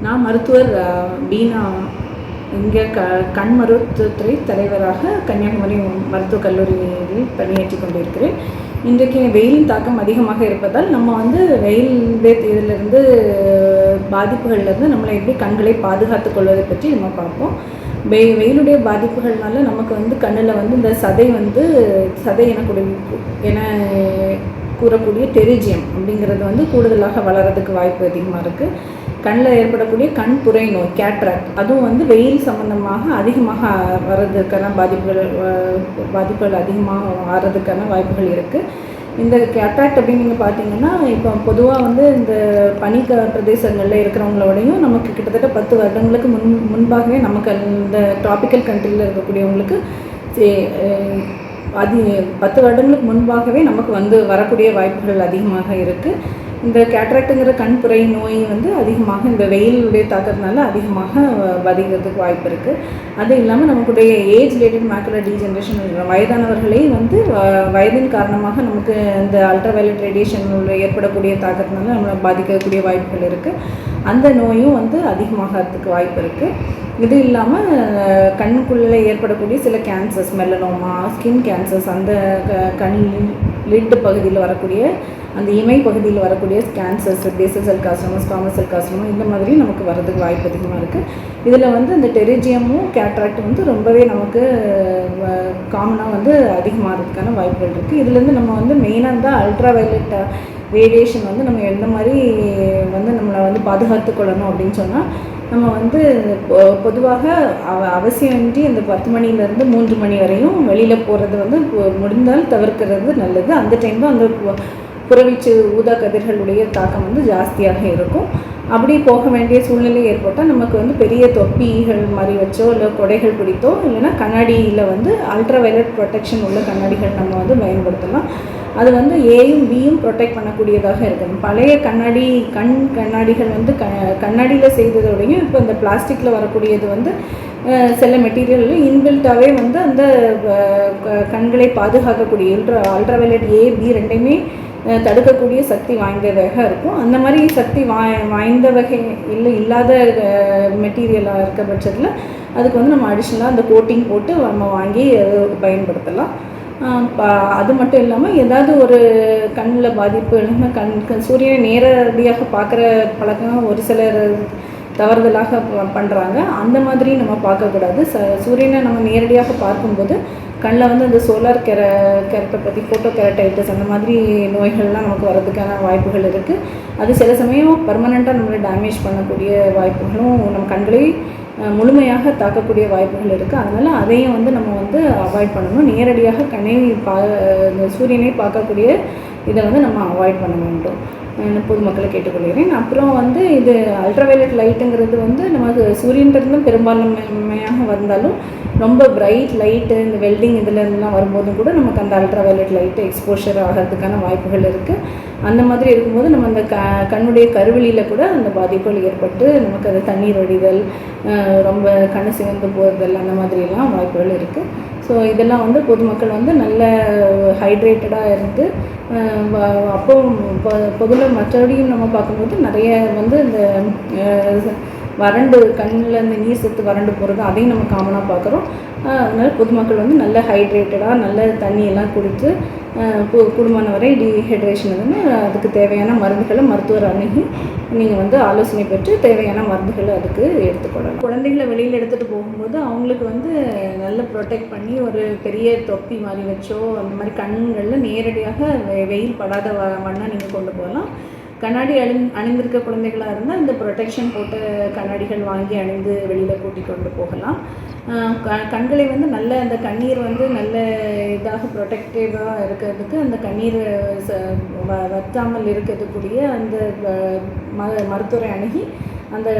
நான் மருத்துவர் பீனா இங்கே கண் மருத்துவத்துறை தலைவராக கன்னியாகுமரி மருத்துவக் கல்லூரியில் பணியாற்றி கொண்டிருக்கிறேன். இன்றைக்கு வெயிலின் தாக்கம் அதிகமாக இருப்பதால் நம்ம வெயில் இதிலிருந்து பாதிப்புகள்லேருந்து நம்மளை எப்படி கண்களை பாதுகாத்து கொள்வதை பற்றி நம்ம பார்ப்போம். வெயிலுடைய பாதிப்புகள்னால நமக்கு கண்ணில் இந்த சதை என கூறக்கூடிய டெரிஜியம் அப்படிங்கிறது கூடுதலாக வளர்கிறதுக்கு வாய்ப்பு அதிகமாக இருக்குது. கண்ணில் ஏற்படக்கூடிய கண் புரை நோய் கேட்ராக்ட் அதுவும் வெயில் சம்பந்தமாக அதிகமாக வர்றதுக்கான பாதிப்புகள் அதிகமாக ஆகிறதுக்கான வாய்ப்புகள் இருக்குது. இந்த கேட்ராக்ட் அப்படின்னு நீங்கள் பார்த்தீங்கன்னா, இப்போ பொதுவாக இந்த பனி பிரதேசங்களில் இருக்கிறவங்களோடையும் நமக்கு கிட்டத்தட்ட 10 வருடங்களுக்கு முன்பாகவே நமக்கு இந்த ட்ராபிக்கல் கண்ட்ரியில் இருக்கக்கூடியவங்களுக்கு 10 வருடங்களுக்கு முன்பாகவே நமக்கு வரக்கூடிய வாய்ப்புகள் அதிகமாக இருக்குது. இந்த கேட்ராக்டுங்கிற கண்புரை நோய் அதிகமாக இந்த வெயிலுடைய தாக்கத்தினால அதிகமாக பாதிக்கிறதுக்கு வாய்ப்பு இருக்குது. அது இல்லாமல் நமக்குடைய ஏஜ் ரிலேட்டட் மேக்குலர் டீஜெனரேஷன் வயதானவர்களே வயதின் காரணமாக நமக்கு இந்த அல்ட்ராவயலட் ரேடியேஷன் ஏற்படக்கூடிய தாக்கத்தினால நம்மளை பாதிக்கக்கூடிய வாய்ப்புகள் இருக்குது. அந்த நோயும் அதிகமாகிறதுக்கு வாய்ப்பு இருக்குது. இது இல்லாமல் கண்ணுக்குள்ளே ஏற்படக்கூடிய சில கேன்சர்ஸ், மெலனோமா, ஸ்கின் கேன்சர்ஸ், அந்த கண் லிட் பகுதியில் வரக்கூடிய அந்த இமை பகுதியில் வரக்கூடிய cancers, basal cell carcinoma, squamous cell carcinoma, இந்த மாதிரி நமக்கு வரதுக்கு வாய்ப்பு அதிகமாக இருக்குது. இதில் இந்த டெரிஜியமும் கேட்ராக்ட் ரொம்பவே நமக்கு காமனாக அதிகமாகிறதுக்கான வாய்ப்புகள் இருக்குது. இதுலேருந்து நம்ம மெயினாக இருந்தால் அல்ட்ராவயலட் ரேடியேஷன் நம்ம எந்த மாதிரி நம்மளை பாதுகாத்து கொள்ளணும் அப்படின்னு சொன்னால், நம்ம பொதுவாக அவசியமின்றி அந்த 10 மணிலேருந்து 3 மணி வரையும் வெளியில் போகிறது முடிந்தால் தவிர்க்கிறது நல்லது. அந்த டைம் தான் அந்த புறவீச்சு ஊதா கதிர்களுடைய தாக்கம் ஜாஸ்தியாக இருக்கும். அப்படி போக வேண்டிய சூழ்நிலை ஏற்பட்டால் நமக்கு பெரிய தொப்பிகள் மாதிரி வச்சோ இல்லை கொடைகள் பிடித்தோ இல்லைன்னா கண்ணாடியில் அல்ட்ராவயலட் ப்ரொடெக்ஷன் உள்ள கண்ணாடிகள் நம்ம பயன்படுத்தலாம். அது ஏயும் பியும் ப்ரொடெக்ட் பண்ணக்கூடியதாக இருக்குது. பழைய கண்ணாடிகள் கண்ணாடியில் செய்ததோடையும் இப்போ இந்த பிளாஸ்டிக்கில் வரக்கூடியது சில மெட்டீரியலில் இன்பில்ட்டாகவே அந்த கண்களை பாதுகாக்கக்கூடிய அல்ட்ராவயலட் ஏ பி ரெண்டையுமே தடுக்கக்கூடிய சக்தி வாய்ந்ததாக இருக்கும். அந்த மாதிரி சக்தி வாய்ந்த வகை இல்லாத மெட்டீரியலாக இருக்க பட்சத்தில் அதுக்கு நம்ம அடிஷ்னலாக அந்த கோட்டிங் போட்டு நம்ம வாங்கி பயன்படுத்தலாம். அது மட்டும் இல்லாமல் ஏதாவது ஒரு கண்ணில் பாதிப்பு இல்லைன்னா சூரியனை நேரடியாக பார்க்குற பழக்கம் ஒரு சிலர் தவறுதலாக பண்ணுறாங்க. அந்த மாதிரி நம்ம பார்க்கக்கூடாது. சூரியனை நம்ம நேரடியாக பார்க்கும்போது கண்ணில் அந்த சோலார் கெரட்டோபதி, ஃபோட்டோ கெரட்டைட்டிஸ் அந்த மாதிரி நோய்கள்லாம் நமக்கு வரதுக்கான வாய்ப்புகள் இருக்குது. அது சில சமயம் பர்மனெண்ட்டாக நம்மளை டேமேஜ் பண்ணக்கூடிய வாய்ப்புகளும் நம்ம கண்களை முழுமையாக தாக்கக்கூடிய வாய்ப்புகள் இருக்குது. அதனால் அதையும் நம்ம அவாய்ட் பண்ணணும். நேரடியாக இந்த சூரியனை பார்க்கக்கூடிய இதை நம்ம அவாய்ட் பண்ண வேண்டும். பொதுமக்களை கேட்டுக்கொள்கிறேன். அப்புறம் இது அல்ட்ராவயலட் லைட்டுங்கிறது நமக்கு சூரியன்கிட்டருந்து பெரும்பான்மையாக வந்தாலும் ரொம்ப பிரைட் லைட்டு இந்த வெல்டிங் இதுலலாம் வரும்போதும் கூட நமக்கு அந்த அல்ட்ராவயலட் லைட்டு எக்ஸ்போஷர் ஆகிறதுக்கான வாய்ப்புகள் இருக்குது. அந்த மாதிரி இருக்கும்போது நம்ம அந்த கண்ணுடைய கருவெளியில் கூட அந்த பாதிப்புகள் ஏற்பட்டு நமக்கு அது தண்ணீர் வடிதல், ரொம்ப கண்ணு சிவந்து போகிறதல் அந்த மாதிரிலாம் வாய்ப்புகள் இருக்குது. ஸோ இதெல்லாம் பொதுமக்கள் நல்ல ஹைட்ரேட்டடாக இருந்து அப்போ பொதுவில் மற்றபடியும் நம்ம பார்க்கும்போது நிறைய இந்த கண்ணில் இந்த நீர் சத்து வறண்டு போகிறது அதையும் நம்ம காமனாக பார்க்குறோம். அதனால் பொதுமக்கள் நல்ல ஹைட்ரேட்டடாக நல்ல தண்ணியெல்லாம் குடித்து கூடுமான வரை டீஹைட்ரேஷன் அதுக்கு தேவையான மருந்துகளை மருத்துவர் அணுகி நீங்கள் ஆலோசனை பெற்று தேவையான மருந்துகளை அதுக்கு எடுத்துக்கொள்ளலாம். குழந்தைகளை வெளியில் எடுத்துகிட்டு போகும்போது அவங்களுக்கு நல்லா ப்ரொடெக்ட் பண்ணி ஒரு பெரிய தொப்பி மாதிரி வச்சோ அந்த மாதிரி கண்களில் நேரடியாக வெயில் படாத வண்ணம் நீங்கள் கொண்டு போகலாம். கண்ணாடி அணிந்திருக்க குழந்தைகளாக இருந்தால் இந்த ப்ரொடெக்ஷன் போட்ட கண்ணாடிகள் வாங்கி அணிந்து வெளியில் கூட்டிக் கொண்டு போகலாம். கண்களை நல்ல அந்த கண்ணீர் நல்ல இதாக ப்ரொடெக்டிவாக இருக்கிறதுக்கு அந்த கண்ணீர் வற்றாமல் இருக்கிறதுக்கூடிய அந்த மருத்துவரை அணுகி அந்த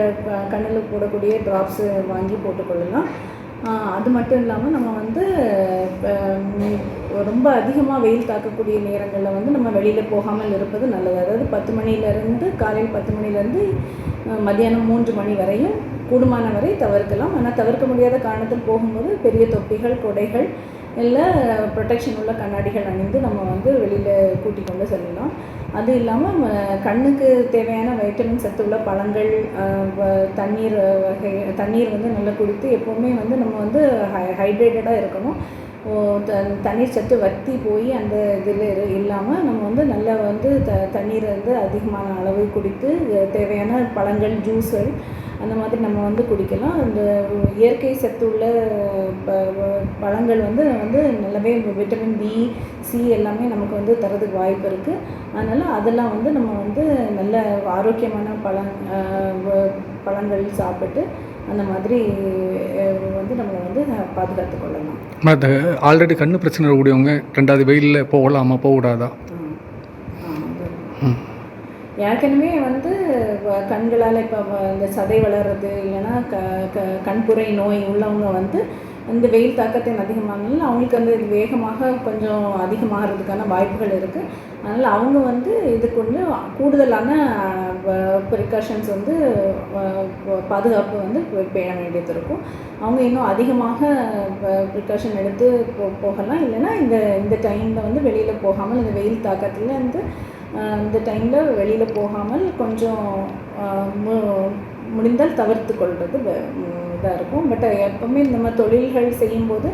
கண்ணில் போடக்கூடிய ட்ராப்ஸு வாங்கி போட்டுக்கொள்ளலாம். அது மட்டும் இல்லாமல் நம்ம ரொம்ப அதிகமாக வெயில் தாக்கக்கூடிய நேரங்களில் நம்ம வெளியில் போகாமல் இருப்பது நல்லது. அதாவது 10 மணிலேருந்து காலையில் 10 மணிலேருந்து மத்தியானம் 3 மணி வரையும் கூடுமான வரை தவிர்க்கலாம். ஆனால் தவிர்க்க முடியாத காரணத்தில் போகும்போது பெரிய தொப்பிகள், கொடைகள் இல்லை ப்ரொடெக்ஷன் உள்ள கண்ணாடிகள் அணிந்து நம்ம வெளியில் கூட்டிக் கொண்டு செல்லலாம். அது இல்லாமல் கண்ணுக்கு தேவையான வைட்டமின் சத்து உள்ள பழங்கள், தண்ணீர் தண்ணீர் வந்து நல்லா குடித்து எப்போவுமே வந்து நம்ம வந்து ஹைட்ரேட்டடாக இருக்கணும். தண்ணீர் சத்து வற்றி போய் அந்த இதில் இல்லாமல் நம்ம வந்து நல்லா வந்து தண்ணீரை வந்து அதிகமான அளவு குடித்து தேவையான பழங்கள், ஜூஸ்கள் அந்த மாதிரி நம்ம வந்து குடிக்கலாம். அந்த இயற்கை சத்து உள்ள பழங்கள் வந்து நல்லாவே விட்டமின் பி, சி எல்லாமே நமக்கு வந்து தரதுக்கு வாய்ப்பு இருக்குது. அதனால் அதெல்லாம் வந்து நம்ம வந்து நல்ல ஆரோக்கியமான பழங்கள் சாப்பிட்டு அந்த மாதிரி வந்து நம்மளை வந்து பாதுகாத்து கொள்ளலாம். ஆல்ரெடி கண்ணு பிரச்சனை இருக்கக்கூடியவங்க 2வது வெயிலில் போகலாமா, போகக்கூடாதா? ஏற்கனவே வந்து கண்களால் இப்போ இந்த சதை வளர்கிறது இல்லைன்னா கண்புரை நோய் உள்ளவங்க வந்து இந்த வெயில் தாக்கத்தின் அதிகமானாலும் அவங்களுக்கு வந்து இது வேகமாக கொஞ்சம் அதிகமாகிறதுக்கான வாய்ப்புகள் இருக்குது. அதனால் அவங்க வந்து இதுக்கு வந்து கூடுதலான ப்ரிகாஷன்ஸ் வந்து பாதுகாப்பு வந்து பேண வேண்டியது இருக்கும். அவங்க இன்னும் அதிகமாக ப்ரிகாஷன் எடுத்து போகலாம். இல்லைன்னா இந்த டைமில் வந்து வெளியில் போகாமல், இந்த வெயில் தாக்கத்தில் வந்து இந்த டைமில் வெளியில் போகாமல் கொஞ்சம் முடிந்தால் தவிர்த்து கொள்வது இதாக இருக்கும். பட் எப்போவுமே நம்ம தொழில்கள் செய்யும்போது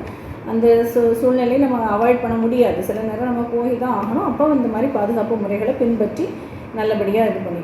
அந்த சூழ்நிலையை நம்ம அவாய்ட் பண்ண முடியாது. சில நேரம் நம்ம போய் தான் ஆகணும். அப்போ இந்த மாதிரி பாதுகாப்பு முறைகளை பின்பற்றி நல்லபடியாக இது பண்ணிக்கலாம்.